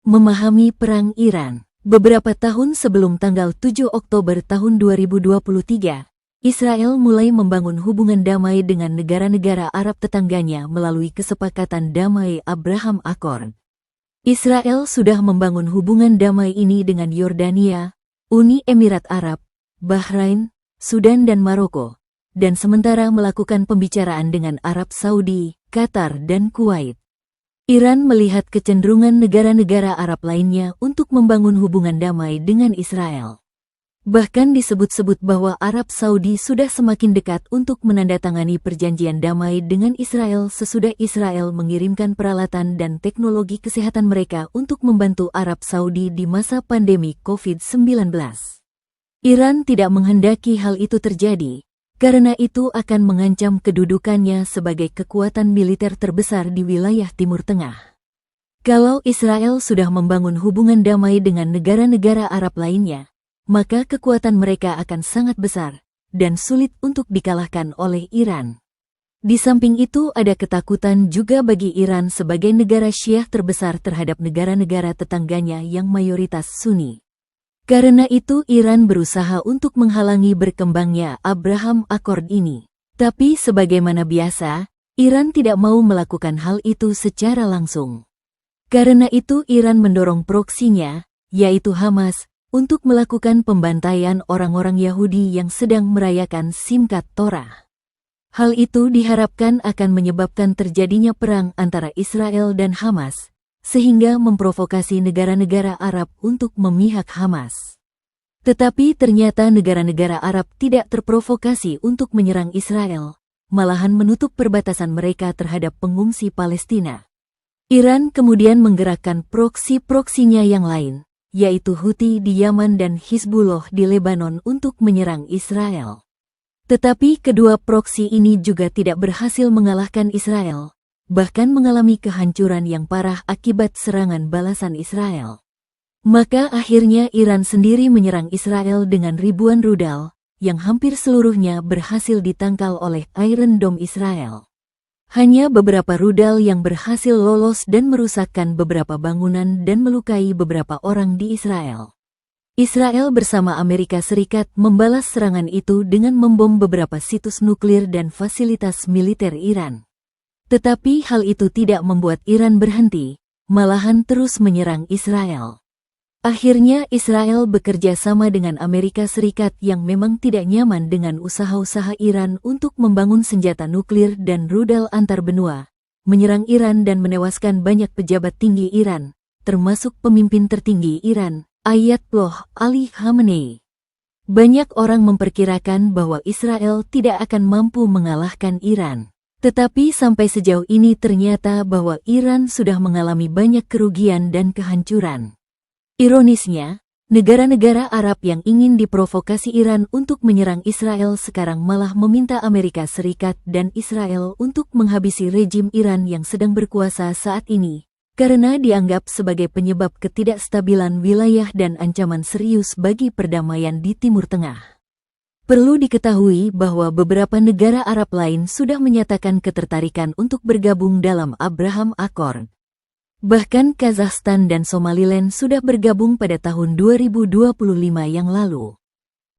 Memahami Perang Iran. Beberapa tahun sebelum tanggal 7 Oktober tahun 2023, Israel mulai membangun hubungan damai dengan negara-negara Arab tetangganya melalui kesepakatan damai Abraham Accord. Israel sudah membangun hubungan damai ini dengan Yordania, Uni Emirat Arab, Bahrain, Sudan dan Maroko, dan sementara melakukan pembicaraan dengan Arab Saudi, Qatar dan Kuwait. Iran melihat kecenderungan negara-negara Arab lainnya untuk membangun hubungan damai dengan Israel. Bahkan disebut-sebut bahwa Arab Saudi sudah semakin dekat untuk menandatangani perjanjian damai dengan Israel sesudah Israel mengirimkan peralatan dan teknologi kesehatan mereka untuk membantu Arab Saudi di masa pandemi COVID-19. Iran tidak menghendaki hal itu terjadi, karena itu akan mengancam kedudukannya sebagai kekuatan militer terbesar di wilayah Timur Tengah. Kalau Israel sudah membangun hubungan damai dengan negara-negara Arab lainnya, maka kekuatan mereka akan sangat besar dan sulit untuk dikalahkan oleh Iran. Di samping itu ada ketakutan juga bagi Iran sebagai negara Syiah terbesar terhadap negara-negara tetangganya yang mayoritas Sunni. Karena itu Iran berusaha untuk menghalangi berkembangnya Abraham Accord ini. Tapi sebagaimana biasa, Iran tidak mau melakukan hal itu secara langsung. Karena itu Iran mendorong proksinya, yaitu Hamas, untuk melakukan pembantaian orang-orang Yahudi yang sedang merayakan Simchat Torah. Hal itu diharapkan akan menyebabkan terjadinya perang antara Israel dan Hamas, sehingga memprovokasi negara-negara Arab untuk memihak Hamas. Tetapi ternyata negara-negara Arab tidak terprovokasi untuk menyerang Israel, malahan menutup perbatasan mereka terhadap pengungsi Palestina. Iran kemudian menggerakkan proksi-proksinya yang lain, yaitu Houthi di Yaman dan Hizbullah di Lebanon untuk menyerang Israel. Tetapi kedua proksi ini juga tidak berhasil mengalahkan Israel, bahkan mengalami kehancuran yang parah akibat serangan balasan Israel. Maka akhirnya Iran sendiri menyerang Israel dengan ribuan rudal, yang hampir seluruhnya berhasil ditangkal oleh Iron Dome Israel. Hanya beberapa rudal yang berhasil lolos dan merusakkan beberapa bangunan dan melukai beberapa orang di Israel. Israel bersama Amerika Serikat membalas serangan itu dengan membom beberapa situs nuklir dan fasilitas militer Iran. Tetapi hal itu tidak membuat Iran berhenti, malahan terus menyerang Israel. Akhirnya Israel bekerja sama dengan Amerika Serikat yang memang tidak nyaman dengan usaha-usaha Iran untuk membangun senjata nuklir dan rudal antar benua, menyerang Iran dan menewaskan banyak pejabat tinggi Iran, termasuk pemimpin tertinggi Iran, Ayatollah Ali Khamenei. Banyak orang memperkirakan bahwa Israel tidak akan mampu mengalahkan Iran. Tetapi sampai sejauh ini ternyata bahwa Iran sudah mengalami banyak kerugian dan kehancuran. Ironisnya, negara-negara Arab yang ingin diprovokasi Iran untuk menyerang Israel sekarang malah meminta Amerika Serikat dan Israel untuk menghabisi rejim Iran yang sedang berkuasa saat ini, karena dianggap sebagai penyebab ketidakstabilan wilayah dan ancaman serius bagi perdamaian di Timur Tengah. Perlu diketahui bahwa beberapa negara Arab lain sudah menyatakan ketertarikan untuk bergabung dalam Abraham Accord. Bahkan Kazakhstan dan Somaliland sudah bergabung pada tahun 2025 yang lalu.